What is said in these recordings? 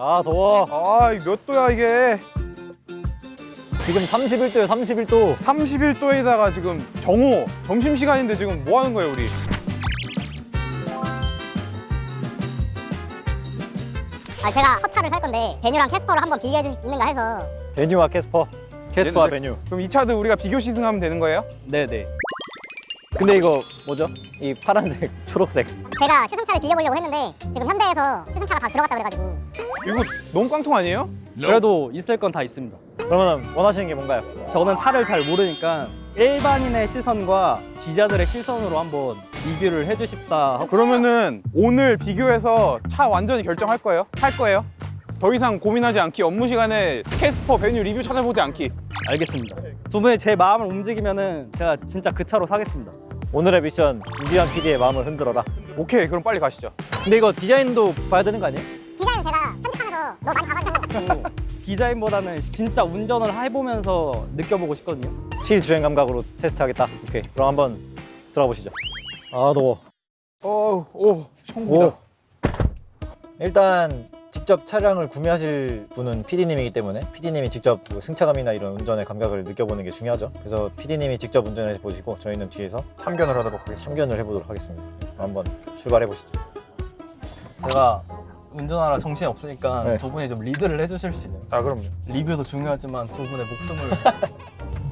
아 더워. 아, 몇 도야 이게? 지금 31도에 31도. 31도에다가 지금 정오 점심시간인데 지금 뭐 하는 거예요, 우리? 아 제가 첫 차를 살 건데 베뉴랑 캐스퍼를 한번 비교해 줄 수 있는가 해서. 베뉴와 캐스퍼. 캐스퍼와 네, 네. 베뉴. 그럼 이 차도 우리가 비교 시승하면 되는 거예요? 네네. 근데 이거 뭐죠? 이 파란색, 초록색. 제가 시승차를 빌려보려고 했는데 지금 현대에서 시승차가 다 들어갔다 그래가지고. 이거 너무 깡통 아니에요? 그래도 있을 건 다 있습니다. 그러면 원하시는 게 뭔가요? 저는 차를 잘 모르니까 일반인의 시선과 기자들의 시선으로 한번 리뷰를 해주십사 하고. 그러면은 오늘 비교해서 차 완전히 결정할 거예요? 살 거예요? 더 이상 고민하지 않기, 업무 시간에 캐스퍼 베뉴 리뷰 찾아보지 않기. 알겠습니다. 두 분이 제 마음을 움직이면은 제가 진짜 그 차로 사겠습니다. 오늘의 미션, 이지환 PD의 마음을 흔들어라. 오케이, 그럼 빨리 가시죠. 근데 이거 디자인도 봐야 되는 거 아니에요? 디자인은 제가 편집하면서 너무 많이 봐가지고. 디자인보다는 진짜 운전을 해보면서 느껴보고 싶거든요. 실주행 감각으로 테스트하겠다. 오케이. 그럼 한번 들어가 보시죠. 아 더워. 오, 천국이다. 일단 직접 차량을 구매하실 분은 PD님이기 때문에 PD님이 직접 그 승차감이나 이런 운전의 감각을 느껴보는 게 중요하죠. 그래서 PD님이 직접 운전을 해보시고 저희는 뒤에서 참견을 하도록 하겠습니다. 참견을 해보도록 하겠습니다. 그럼 한번 출발해 보시죠. 제가 운전하라 정신이 없으니까 네. 두 분이 좀 리드를 해주실 수 있나요? 아, 그럼요. 리뷰도 중요하지만 두 분의 목숨을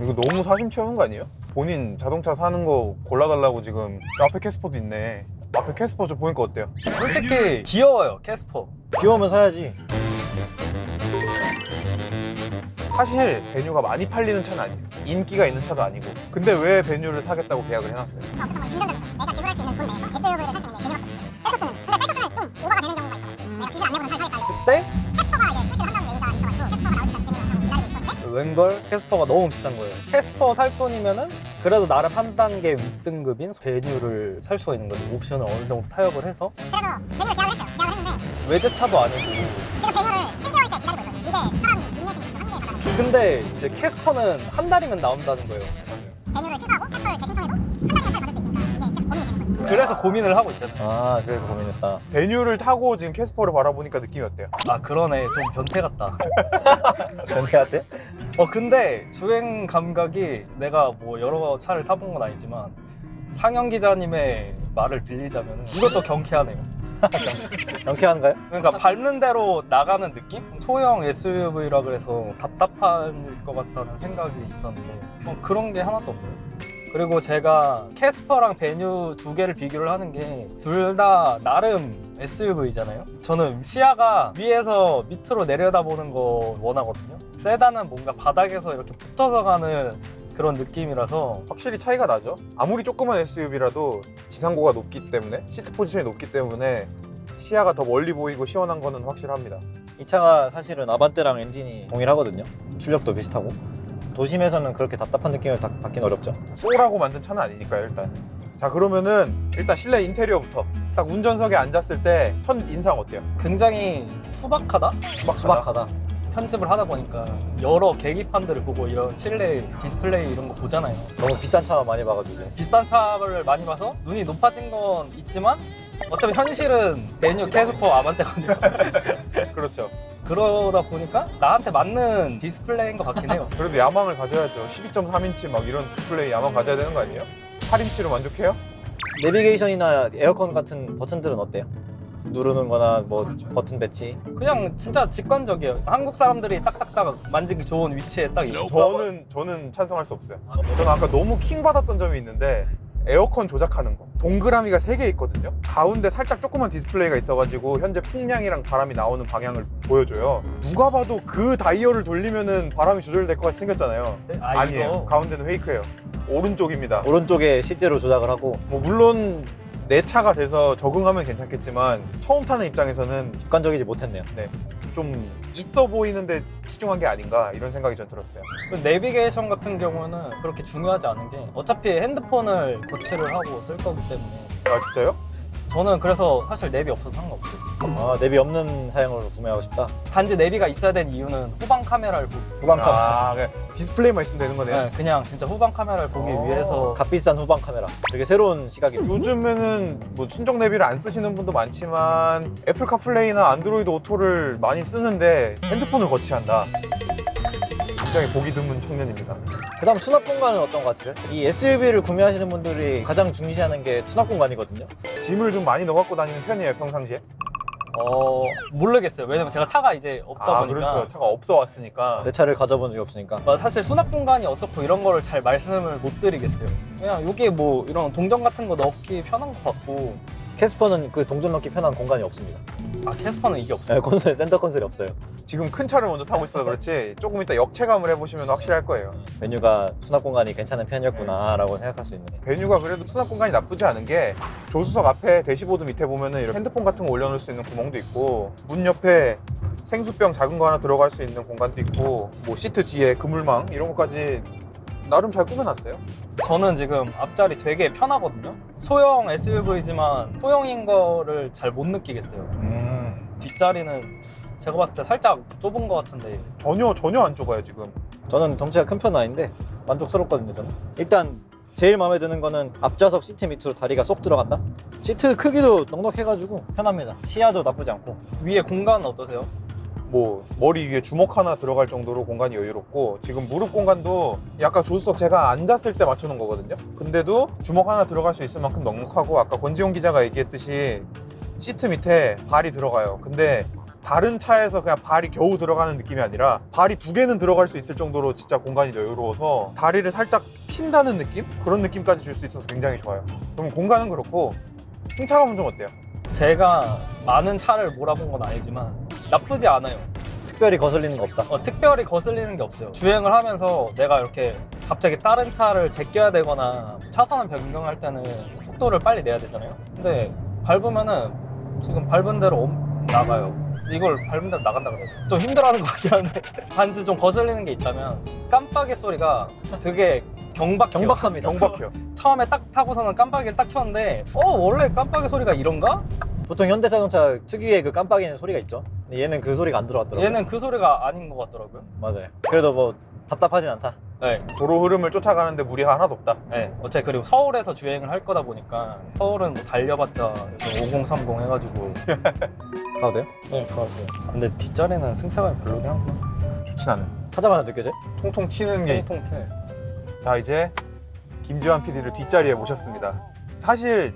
이거 너무 사심 채우는 거 아니에요? 본인 자동차 사는 거 골라달라고 지금 앞에 캐스퍼도 있네. 앞에 캐스퍼 좀 보니까 어때요? 솔직히 귀여워요, 캐스퍼. 귀여우면 사야지. 사실 베뉴가 많이 팔리는 차는 아니에요. 인기가 있는 차도 아니고. 근데 왜 베뉴를 사겠다고 계약을 해놨어요? 내가 지불할 수 있는 돈 내에서 SUV를 살 수 있는 게 베뉴밖에 없어요. 셀토스는 좀 오버가 되는 경우가 있어요. 내가 기술 안 내고는 살 사겠다. 그때 캐스퍼가 이제 출시를 한다는 얘기가 있어가지고 캐스퍼가 나올 때까지 베뉴를 기다리고 있었는데 웬걸 캐스퍼가 너무 비싼 거예요. 캐스퍼 살 돈이면은 그래도 나름 한 단계 윗등급인 베뉴를 살 수가 있는 거죠. 옵션을 어느 정도 타협을 해서. 그래서 베뉴를 계약을 했어요. 계약을 했는데 외제차도 아니고. 지금 베뉴를 7개월째 기다리고 있거든요. 이게 사람이 인내심이 좀 한계에 가다가 근데 이제 캐스퍼는 한 달이면 나온다는 거예요. 베뉴를 취소하고 캐스퍼를 재신청해도 한 달이면 살 받을 수 있으니까 이게 계속 고민이 되는 거예요. 그래서 고민을 하고 있잖아요. 아 그래서 고민했다. 베뉴를 타고 지금 캐스퍼를 바라보니까 느낌이 어때요? 아 그러네, 좀 변태 같다. 변태한테? 근데 주행 감각이 내가 뭐 여러 차를 타본 건 아니지만 상영 기자님의 말을 빌리자면 이것도 경쾌하네요. 경쾌한가요? 그러니까 밟는 대로 나가는 느낌? 소형 SUV라 그래서 답답할 것 같다는 생각이 있었는데 그런 게 하나도 없네요. 그리고 제가 캐스퍼랑 베뉴 두 개를 비교를 하는 게 둘 다 나름 SUV잖아요. 저는 시야가 위에서 밑으로 내려다보는 거 원하거든요. 세단은 뭔가 바닥에서 이렇게 붙어서 가는 그런 느낌이라서. 확실히 차이가 나죠. 아무리 조그만 SUV라도 지상고가 높기 때문에, 시트 포지션이 높기 때문에 시야가 더 멀리 보이고 시원한 거는 확실합니다. 이 차가 사실은 아반떼랑 엔진이 동일하거든요. 출력도 비슷하고. 도심에서는 그렇게 답답한 느낌을 받긴 어렵죠. 쏘라고 만든 차는 아니니까요, 일단. 자, 그러면은 일단 실내 인테리어부터. 딱 운전석에 앉았을 때 첫 인상 어때요? 굉장히 투박하다? 수박하다. 편집을 하다 보니까 여러 계기판들을 보고 이런 실내 디스플레이 이런 거 보잖아요. 너무 비싼 차만 많이 봐가지고. 비싼 차를 많이 봐서 눈이 높아진 건 있지만 어차피 현실은 베뉴, 캐스퍼, 아반떼거든요. 그렇죠. 그러다 보니까 나한테 맞는 디스플레이인 것 같긴 해요. 그래도 야망을 가져야죠. 12.3인치 막 이런 디스플레이 야망 가져야 되는 거 아니에요? 8인치로 만족해요? 내비게이션이나 에어컨 같은 버튼들은 어때요? 누르는 거나 뭐 버튼 배치. 그냥 진짜 직관적이에요. 한국 사람들이 딱딱딱 만지기 좋은 위치에 딱 있고. 저는 찬성할 수 없어요. 저는 아까 너무 킹 받았던 점이 있는데 에어컨 조작하는 거. 동그라미가 3개 있거든요. 가운데 살짝 조그만 디스플레이가 있어가지고 현재 풍량이랑 바람이 나오는 방향을 보여줘요. 누가 봐도 그 다이얼을 돌리면은 바람이 조절될 것 같이 생겼잖아요. 아니에요. 이거 가운데는 페이크예요. 오른쪽입니다. 오른쪽에 실제로 조작을 하고 뭐 물론 내 차가 돼서 적응하면 괜찮겠지만 처음 타는 입장에서는 객관적이지 못했네요. 좀 있어 보이는데 치중한 게 아닌가 이런 생각이 전 들었어요. 그 내비게이션 같은 경우는 그렇게 중요하지 않은 게 어차피 핸드폰을 거치를 하고 쓸 거기 때문에 아, 진짜요? 저는 그래서 사실 내비 없어서 상관없어요. 아, 내비 없는 사양으로 구매하고 싶다. 단지 내비가 있어야 되는 이유는 후방 카메라를 보고 후방 카메라. 그냥 디스플레이만 있으면 되는 거네요. 네, 그냥 진짜 후방 카메라를 보기 위해서 값비싼 후방 카메라. 되게 새로운 시각입니다. 요즘에는 뭐 순정 내비를 안 쓰시는 분도 많지만 애플 카플레이나 안드로이드 오토를 많이 쓰는데 핸드폰을 거치한다. 굉장히 보기 드문 청년입니다. 그다음 수납 공간은 어떤 것 같으세요? 이 SUV를 구매하시는 분들이 가장 중시하는 게 수납 공간이거든요. 짐을 좀 많이 넣어 갖고 다니는 편이에요, 평상시에? 모르겠어요. 왜냐면 제가 차가 이제 없다 보니까. 그렇죠. 차가 없어 왔으니까. 내 차를 가져본 적이 없으니까. 사실 수납 공간이 어떻고 이런 거를 잘 말씀을 못 드리겠어요. 그냥 여기에 뭐 이런 동전 같은 거 넣기 편한 것 같고. 캐스퍼는 그 동전 넣기 편한 공간이 없습니다. 캐스퍼는 이게 없어요. 콘솔 센터 콘솔이 없어요. 지금 큰 차를 먼저 타고 있어서 그렇지 조금 이따 역체감을 해보시면 확실할 거예요. 메뉴가 수납 공간이 괜찮은 편이었구나라고 생각할 수 있는. 베뉴가 그래도 수납 공간이 나쁘지 않은 게 조수석 앞에 대시보드 밑에 보면은 이렇게 핸드폰 같은 거 올려놓을 수 있는 구멍도 있고 문 옆에 생수병 작은 거 하나 들어갈 수 있는 공간도 있고 뭐 시트 뒤에 그물망 이런 것까지 나름 잘 꾸며놨어요. 저는 지금 앞자리 되게 편하거든요. 소형 SUV지만 소형인 거를 잘 못 느끼겠어요. 뒷자리는 제가 봤을 때 살짝 좁은 것 같은데. 전혀 안 좁아요 지금. 저는 덩치가 큰 편은 아닌데 만족스럽거든요. 저는 일단 제일 마음에 드는 거는 앞좌석 시트 밑으로 다리가 쏙 들어간다. 시트 크기도 넉넉해가지고 편합니다. 시야도 나쁘지 않고. 위에 공간은 어떠세요? 뭐 머리 위에 주먹 하나 들어갈 정도로 공간이 여유롭고 지금 무릎 공간도 약간 조수석 제가 앉았을 때 맞춰놓은 거거든요. 근데도 주먹 하나 들어갈 수 있을 만큼 넉넉하고 아까 권지용 기자가 얘기했듯이 시트 밑에 발이 들어가요. 근데 다른 차에서 그냥 발이 겨우 들어가는 느낌이 아니라 발이 두 개는 들어갈 수 있을 정도로 진짜 공간이 여유로워서 다리를 살짝 핀다는 느낌? 그런 느낌까지 줄 수 있어서 굉장히 좋아요. 그럼 공간은 그렇고 승차감은 좀 어때요? 제가 많은 차를 몰아본 건 아니지만 나쁘지 않아요. 특별히 거슬리는 거 없다. 특별히 거슬리는 게 없어요. 주행을 하면서 내가 이렇게 갑자기 다른 차를 제껴야 되거나 차선을 변경할 때는 속도를 빨리 내야 되잖아요. 근데 밟으면은 지금 밟은 대로 나가요. 이걸 밟은 대로 나간다 그래요. 좀 힘들어하는 것 같긴 한데 단지 좀 거슬리는 게 있다면 깜빡이 소리가 되게 경박합니다. 경박해요. 처음에 딱 타고서는 깜빡이를 딱 켰는데 원래 깜빡이 소리가 이런가? 보통 현대자동차 특유의 그 깜빡이는 소리가 있죠. 근데 얘는 그 소리가 안 들어왔더라고요. 얘는 그 소리가 아닌 것 같더라고요. 맞아요. 그래도 뭐 답답하진 않다. 네. 도로 흐름을 쫓아가는데 무리가 하나도 없다. 네, 어차피 그리고 서울에서 주행을 할 거다 보니까 서울은 뭐 달려봤자 5030 해가지고 가도 돼요? 네, 좋았어요. 근데 뒷자리는 승차감이 별로긴 한데 좋진 않은. 타자마자 느껴져요? 통통 튀는 게. 통통 튀네. 자 이제 김지환 PD를 뒷자리에 모셨습니다. 사실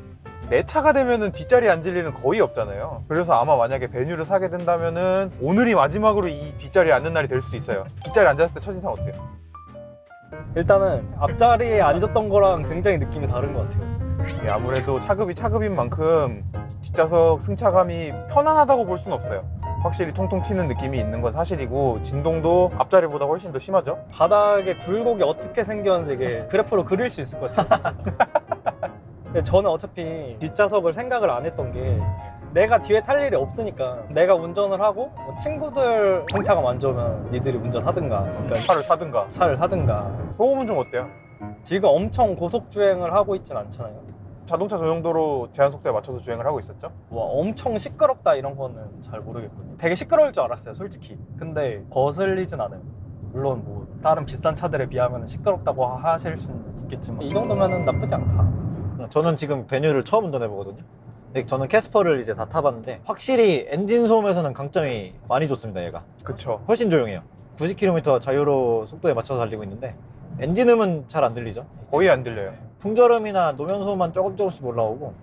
내 차가 되면은 뒷자리에 앉을 일은 거의 없잖아요. 그래서 아마 만약에 베뉴를 사게 된다면은 오늘이 마지막으로 이 뒷자리에 앉는 날이 될 수도 있어요. 뒷자리에 앉았을 때 첫인상 어때요? 일단은 앞자리에 앉았던 거랑 굉장히 느낌이 다른 것 같아요. 예, 아무래도 차급이 차급인 만큼 뒷좌석 승차감이 편안하다고 볼 수는 없어요. 확실히 통통 튀는 느낌이 있는 건 사실이고 진동도 앞자리보다 훨씬 더 심하죠. 바닥에 굴곡이 어떻게 생겼는지 이게 그래프로 그릴 수 있을 것 같아요. 진짜. 근데 저는 어차피 뒷좌석을 생각을 안 했던 게 내가 뒤에 탈 일이 없으니까 내가 운전을 하고 뭐 친구들 승차감 안 좋으면 니들이 운전하든가 그러니까 차를 사든가. 소음은 좀 어때요? 지금 엄청 고속주행을 하고 있진 않잖아요. 자동차 전용도로 제한속도에 맞춰서 주행을 하고 있었죠? 와, 엄청 시끄럽다 이런 거는 잘 모르겠거든요. 되게 시끄러울 줄 알았어요, 솔직히. 근데 거슬리진 않아요. 물론 뭐 다른 비싼 차들에 비하면 시끄럽다고 하실 수는 있겠지만 이 정도면은 나쁘지 않다. 저는 지금 베뉴를 처음 운전해보거든요. 근데 저는 캐스퍼를 이제 다 타봤는데 확실히 엔진 소음에서는 강점이 많이 좋습니다. 얘가 그쵸. 훨씬 조용해요. 90km 자유로 속도에 맞춰서 달리고 있는데 엔진음은 잘 안 들리죠. 거의 안 들려요. 풍절음이나 노면 소음만 조금씩 올라오고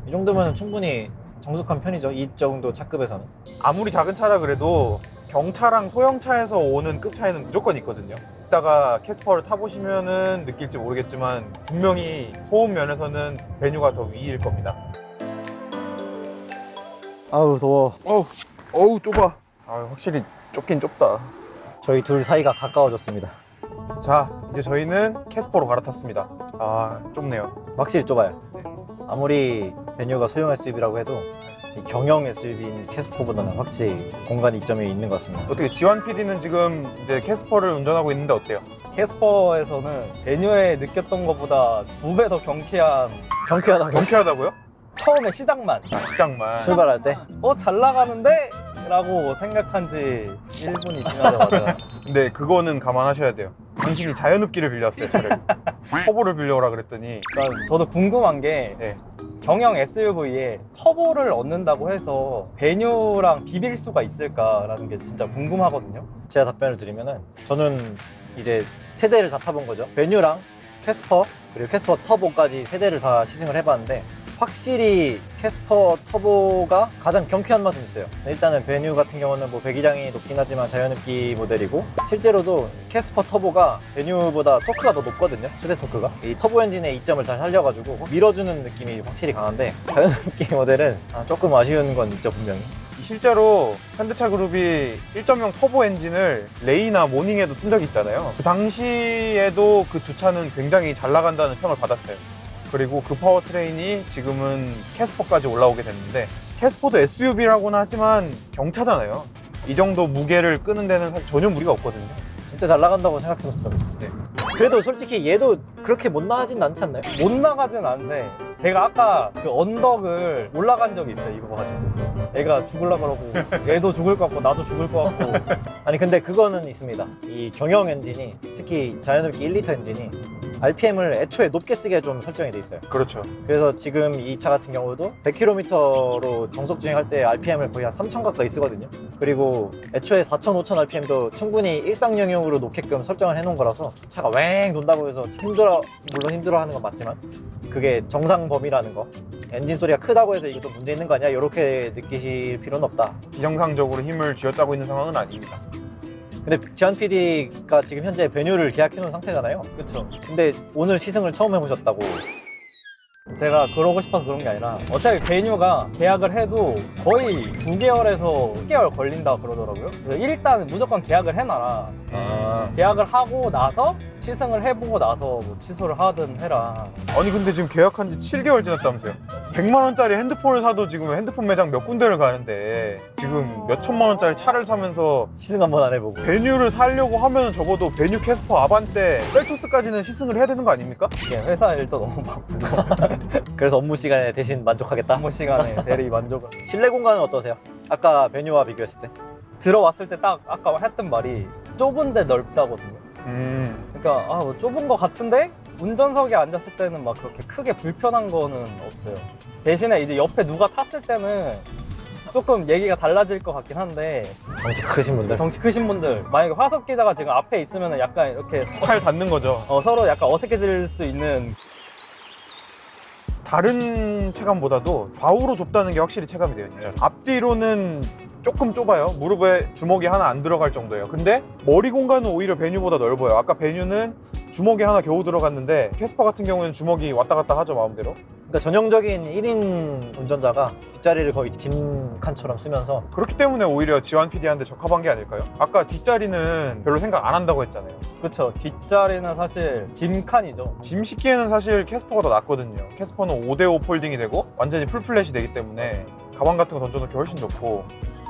이 정도면 충분히 정숙한 편이죠. 이 정도 차급에서는. 아무리 작은 차라 그래도 경차랑 소형차에서 오는 급 차이는 무조건 있거든요. 이따가 캐스퍼를 타보시면은 느낄지 모르겠지만 분명히 소음 면에서는 베뉴가 더 위일 겁니다. 아우 더워. 어우 좁아. 확실히 좁긴 좁다. 저희 둘 사이가 가까워졌습니다. 자 이제 저희는 캐스퍼로 갈아탔습니다. 좁네요. 확실히 좁아요. 아무리 베뉴가 소형 SUV라고 해도 이 경영 SUV인 캐스퍼보다는 확실히 공간 이점이 있는 것 같습니다. 어떻게 지환 PD는 지금 이제 캐스퍼를 운전하고 있는데 어때요? 캐스퍼에서는 베뉴에 느꼈던 것보다 2배 더 경쾌한 경쾌하다고? 경쾌하다고요? 처음에 시작만 시작만. 출발할 때. 잘 나가는데? 라고 생각한 지 1분이 지나자마자 근데 그거는 감안하셔야 돼요. 당신이 자연흡기를 빌렸어요, 차를. 터보를 빌려오라 그랬더니. 그러니까 저도 궁금한 게 네. 경영 SUV에 터보를 얻는다고 해서 베뉴랑 비빌 수가 있을까라는 게 진짜 궁금하거든요. 제가 답변을 드리면은 저는 이제 세대를 다 타본 거죠. 베뉴랑 캐스퍼 그리고 캐스퍼 터보까지 세대를 다 시승을 해봤는데 확실히 캐스퍼 터보가 가장 경쾌한 맛은 있어요. 일단은 베뉴 같은 경우는 뭐 배기량이 높긴 하지만 자연흡기 모델이고 실제로도 캐스퍼 터보가 베뉴보다 토크가 더 높거든요. 최대 토크가. 이 터보 엔진의 이점을 잘 살려가지고 밀어주는 느낌이 확실히 강한데 자연흡기 모델은 조금 아쉬운 건 있죠 분명히. 실제로 현대차 그룹이 1.0 터보 엔진을 레이나 모닝에도 쓴 적이 있잖아요. 그 당시에도 그 두 차는 굉장히 잘 나간다는 평을 받았어요. 그리고 그 파워트레인이 지금은 캐스퍼까지 올라오게 됐는데 캐스퍼도 SUV라고는 하지만 경차잖아요. 이 정도 무게를 끄는 데는 사실 전혀 무리가 없거든요. 진짜 잘 나간다고 생각해봤습니다. 네. 그래도 솔직히 얘도 그렇게 못 나가진 않지 않나요? 못 나가진 않은데 제가 아까 그 언덕을 올라간 적이 있어요. 이거 가지고 애가 죽을라 그러고 얘도 죽을 것 같고 나도 죽을 것 같고 아니 근데 그거는 있습니다. 이 경영 엔진이 특히 자연흡기 1리터 엔진이 RPM을 애초에 높게 쓰게 좀 설정이 돼 있어요. 그렇죠. 그래서 지금 이 차 같은 경우도 100km로 정속 주행할 때 RPM을 거의 한 3000 가까이 쓰거든요. 그리고 애초에 4000, 5000 RPM도 충분히 일상용으로 놓게끔 설정을 해놓은 거라서 차가 왱 돈다고 해서 물론 힘들어하는 건 맞지만 그게 정상 범위라는 거. 엔진 소리가 크다고 해서 이거 좀 문제 있는 거 아니야? 이렇게 느끼실 필요는 없다. 비정상적으로 힘을 쥐어짜고 있는 상황은 아닙니다. 근데 지한 PD가 지금 현재 베뉴를 계약해 놓은 상태잖아요. 그쵸. 근데 오늘 시승을 처음 해보셨다고. 제가 그러고 싶어서 그런 게 아니라 어차피 베뉴가 계약을 해도 거의 9개월에서 10개월 걸린다 그러더라고요. 그래서 일단 무조건 계약을 해놔라. 계약을 하고 나서 시승을 해보고 나서 뭐 취소를 하든 해라. 아니 근데 지금 계약한 지 7개월 지났다면서요. 100만 원짜리 핸드폰을 사도 지금 핸드폰 매장 몇 군데를 가는데 지금 몇 천만 원짜리 차를 사면서 시승 한번 안 해보고. 베뉴를 사려고 하면 적어도 베뉴 캐스퍼 아반떼 셀토스까지는 시승을 해야 되는 거 아닙니까? 이게 회사 일도 너무 바쁘고 그래서 업무 시간에 대신 만족하겠다. 업무 시간에 대리 만족을. 실내 공간은 어떠세요? 아까 베뉴와 비교했을 때. 들어왔을 때 딱 아까 했던 말이 좁은데 넓다거든요. 그러니까 뭐 좁은 거 같은데 운전석에 앉았을 때는 막 그렇게 크게 불편한 거는 없어요. 대신에 이제 옆에 누가 탔을 때는 조금 얘기가 달라질 것 같긴 한데 덩치 크신 분들. 덩치 크신 분들 만약에 화석 기자가 지금 앞에 있으면 약간 이렇게 팔 닿는 거죠. 서로 약간 어색해질 수 있는. 다른 체감보다도 좌우로 좁다는 게 확실히 체감이 돼요, 진짜. 앞뒤로는 조금 좁아요. 무릎에 주먹이 하나 안 들어갈 정도예요. 근데 머리 공간은 오히려 베뉴보다 넓어요. 아까 베뉴는 주먹이 하나 겨우 들어갔는데 캐스퍼 같은 경우에는 주먹이 왔다 갔다 하죠, 마음대로. 그러니까 전형적인 1인 운전자가 뒷자리를 거의 짐칸처럼 쓰면서 그렇기 때문에 오히려 지완 PD한테 적합한 게 아닐까요? 아까 뒷자리는 별로 생각 안 한다고 했잖아요. 그쵸. 뒷자리는 사실 짐칸이죠. 짐 싣기에는 사실 캐스퍼가 더 낫거든요. 캐스퍼는 5대5 폴딩이 되고 완전히 풀플랫이 되기 때문에 가방 같은 거 던져놓기 훨씬 좋고.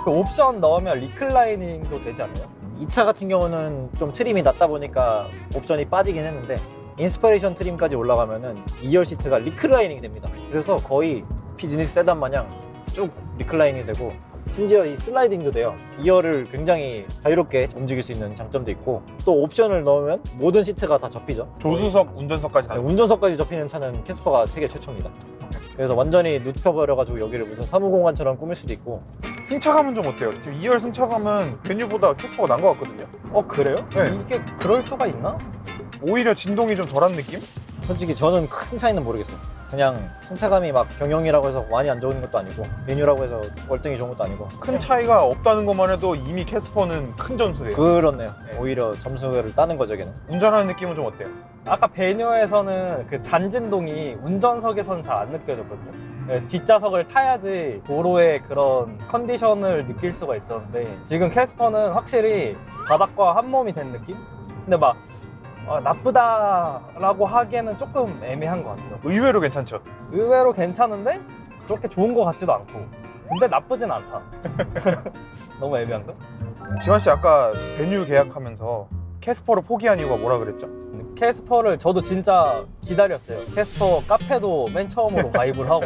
그 옵션 넣으면 리클라이닝도 되지 않나요? 이 차 같은 경우는 좀 트림이 낮다 보니까 옵션이 빠지긴 했는데 인스파이레이션 트림까지 올라가면은 2열 시트가 리클라이닝이 됩니다. 그래서 거의 비즈니스 세단 마냥 쭉 리클라이닝이 되고 심지어 이 슬라이딩도 돼요. 2열을 굉장히 자유롭게 움직일 수 있는 장점도 있고 또 옵션을 넣으면 모든 시트가 다 접히죠. 조수석, 운전석까지 다. 운전석까지 접히는 차는 캐스퍼가 세계 최초입니다. 그래서 완전히 눕혀버려가지고 여기를 무슨 사무공간처럼 꾸밀 수도 있고. 승차감은 좀 어때요? 지금 2열 승차감은 베뉴보다 캐스퍼가 나은 것 같거든요. 그래요? 네. 이게 그럴 수가 있나? 오히려 진동이 좀 덜한 느낌? 솔직히 저는 큰 차이는 모르겠어요. 그냥 승차감이 막 경영이라고 해서 많이 안 좋은 것도 아니고 메뉴라고 해서 월등히 좋은 것도 아니고 큰 차이가 없다는 것만 해도 이미 캐스퍼는 큰 점수예요. 그렇네요. 오히려 점수를 따는 거죠, 걔는. 운전하는 느낌은 좀 어때요? 아까 베뉴에서는 그 잔진동이 운전석에서는 잘 안 느껴졌거든요. 뒷좌석을 타야지 도로의 그런 컨디션을 느낄 수가 있었는데 지금 캐스퍼는 확실히 바닥과 한 몸이 된 느낌? 근데 막 나쁘다라고 하기에는 조금 애매한 것 같아요. 의외로 괜찮죠? 의외로 괜찮은데 그렇게 좋은 것 같지도 않고 근데 나쁘진 않다. 너무 애매한가? 지환 씨 아까 베뉴 계약하면서 캐스퍼를 포기한 이유가 뭐라 그랬죠? 캐스퍼를 저도 진짜 기다렸어요. 캐스퍼 카페도 맨 처음으로 가입을 하고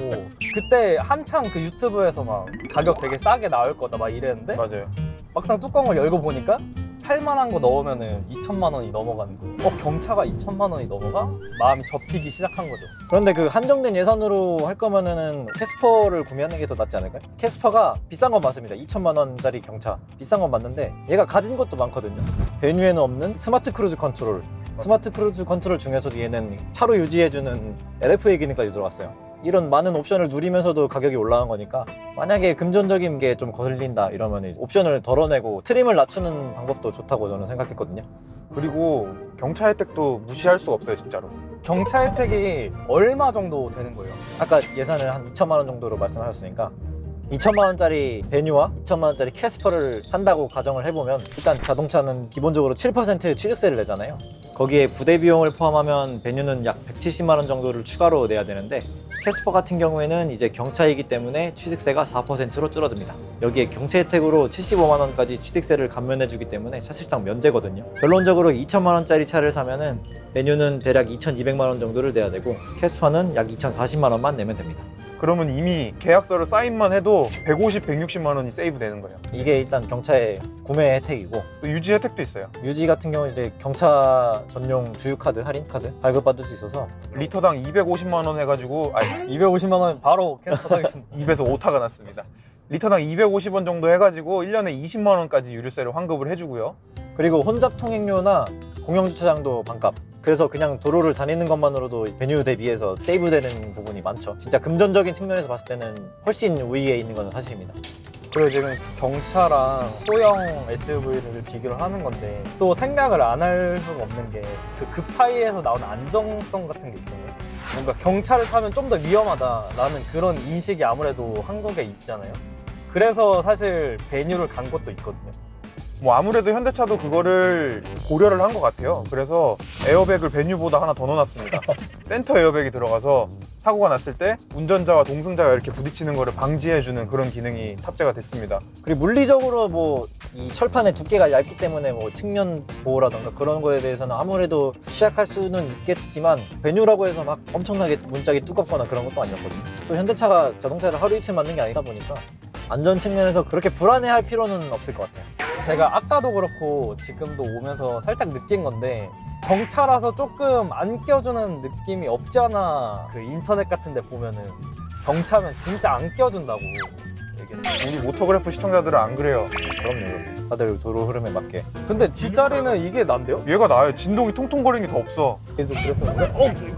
그때 한창 그 유튜브에서 막 가격 되게 싸게 나올 거다 막 이랬는데 맞아요. 막상 뚜껑을 열고 보니까 탈만한 거 넣으면은 2천만 원이 넘어가는 거예요. 경차가 2천만 원이 넘어가? 마음이 접히기 시작한 거죠. 그런데 그 한정된 예산으로 할 거면은 캐스퍼를 구매하는 게 더 낫지 않을까요? 캐스퍼가 비싼 건 맞습니다. 2천만 원짜리 경차 비싼 건 맞는데 얘가 가진 것도 많거든요. 베뉴에는 없는 스마트 크루즈 컨트롤, 스마트 크루즈 컨트롤 중에서도 얘는 차로 유지해주는 LFA 기능까지 들어왔어요. 이런 많은 옵션을 누리면서도 가격이 올라간 거니까 만약에 금전적인 게 좀 거슬린다 이러면 이제 옵션을 덜어내고 트림을 낮추는 방법도 좋다고 저는 생각했거든요. 그리고 경차 혜택도 무시할 수가 없어요, 진짜로. 경차 혜택이 얼마 정도 되는 거예요? 아까 예산을 한 2천만 원 정도로 말씀하셨으니까 2천만 원짜리 베뉴와 2천만 원짜리 캐스퍼를 산다고 가정을 해보면 일단 자동차는 기본적으로 7% 취득세를 내잖아요. 거기에 부대 비용을 포함하면 베뉴는 약 170만 원 정도를 추가로 내야 되는데 캐스퍼 같은 경우에는 이제 경차이기 때문에 취득세가 4%로 줄어듭니다. 여기에 경차 혜택으로 75만 원까지 취득세를 감면해주기 때문에 사실상 면제거든요. 결론적으로 2천만 원짜리 차를 사면은 베뉴는 대략 2,200만 원 정도를 내야 되고 캐스퍼는 약 2,040만 원만 내면 됩니다. 그러면 이미 계약서를 사인만 해도 150, 160만 원이 세이브 되는 거예요. 이게 일단 경차의 구매 혜택이고 또 유지 혜택도 있어요. 유지 같은 경우 이제 경차 전용 주유카드, 할인카드 발급받을 수 있어서 리터당 250만 원 해가지고 250만 원 바로 캐스퍼 타겠습니다. 입에서 오타가 났습니다. 리터당 250원 정도 해가지고 1년에 20만 원까지 유류세를 환급을 해주고요. 그리고 혼잡 통행료나 공영주차장도 반값. 그래서 그냥 도로를 다니는 것만으로도 베뉴 대비해서 세이브되는 부분이 많죠. 진짜 금전적인 측면에서 봤을 때는 훨씬 우위에 있는 건 사실입니다. 그리고 지금 경차랑 소형 SUV를 비교를 하는 건데 또 생각을 안 할 수가 없는 게 그 급 차이에서 나오는 안정성 같은 게 있잖아요. 뭔가 경차를 타면 좀 더 위험하다라는 그런 인식이 아무래도 한국에 있잖아요. 그래서 사실 베뉴를 간 것도 있거든요. 뭐 아무래도 현대차도 그거를 고려를 한 것 같아요. 그래서 에어백을 베뉴보다 하나 더 넣어놨습니다. 센터 에어백이 들어가서 사고가 났을 때 운전자와 동승자가 이렇게 부딪히는 거를 방지해주는 그런 기능이 탑재가 됐습니다. 그리고 물리적으로 뭐 이 철판의 두께가 얇기 때문에 뭐 측면 보호라던가 그런 거에 대해서는 아무래도 취약할 수는 있겠지만 베뉴라고 해서 막 엄청나게 문짝이 두껍거나 그런 것도 아니었거든요. 또 현대차가 자동차를 하루 이틀 만든 게 아니다 보니까 안전 측면에서 그렇게 불안해할 필요는 없을 것 같아요. 제가 아까도 그렇고 지금도 오면서 살짝 느낀 건데 경차라서 조금 안 껴주는 느낌이 없지 않아. 그 인터넷 같은 데 보면은 경차면 진짜 안 껴준다고 얘기했어요. 우리 모터그래프 시청자들은 안 그래요. 그럼요. 다들 도로 흐름에 맞게. 근데 뒷자리는 이게 난데요? 얘가 나아요. 진동이 통통거리는 게 더 없어. 계속 그랬었는데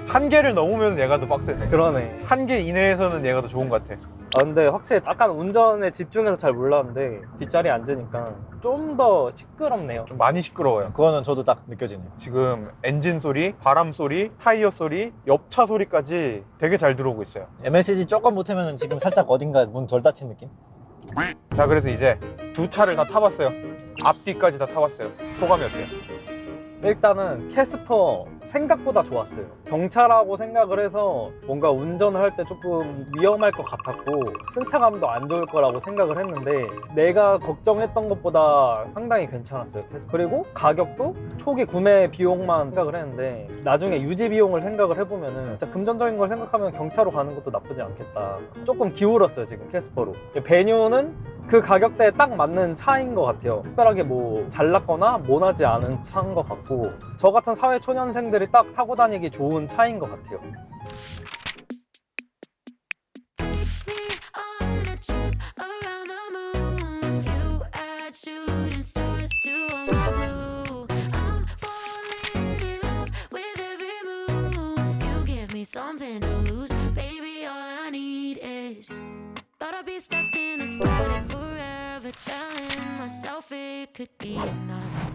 한 개를 넘으면 얘가 더 빡세네. 그러네. 한 개 이내에서는 얘가 더 좋은 것 같아. 근데 확실히 약간 운전에 집중해서 잘 몰랐는데 뒷자리에 앉으니까 좀 더 시끄럽네요. 좀 많이 시끄러워요. 그거는 저도 딱 느껴지네요. 지금 엔진 소리, 바람 소리, 타이어 소리, 옆차 소리까지 되게 잘 들어오고 있어요. MSG 조금 못하면 지금 살짝 어딘가 문 덜 닫힌 느낌? 자, 그래서 이제 두 차를 다 타봤어요. 앞뒤까지 다 타봤어요. 소감이 어때요? 일단은 캐스퍼 생각보다 좋았어요. 경차라고 생각을 해서 뭔가 운전을 할 때 조금 위험할 것 같았고 승차감도 안 좋을 거라고 생각을 했는데 내가 걱정했던 것보다 상당히 괜찮았어요. 그리고 가격도 초기 구매 비용만 생각을 했는데 나중에 유지 비용을 생각을 해보면은 진짜 금전적인 걸 생각하면 경차로 가는 것도 나쁘지 않겠다. 조금 기울었어요 지금 캐스퍼로. 베뉴는 그 가격대에 딱 맞는 차인 것 같아요. 특별하게 뭐 잘났거나 모나지 않은 차인 것 같고 저 같은 사회 초년생들이 딱 타고 다니기 좋은 차인 것 같아요. Something to lose, baby. All I need is. Thought I'd be stuck in a static forever, telling myself it could be enough.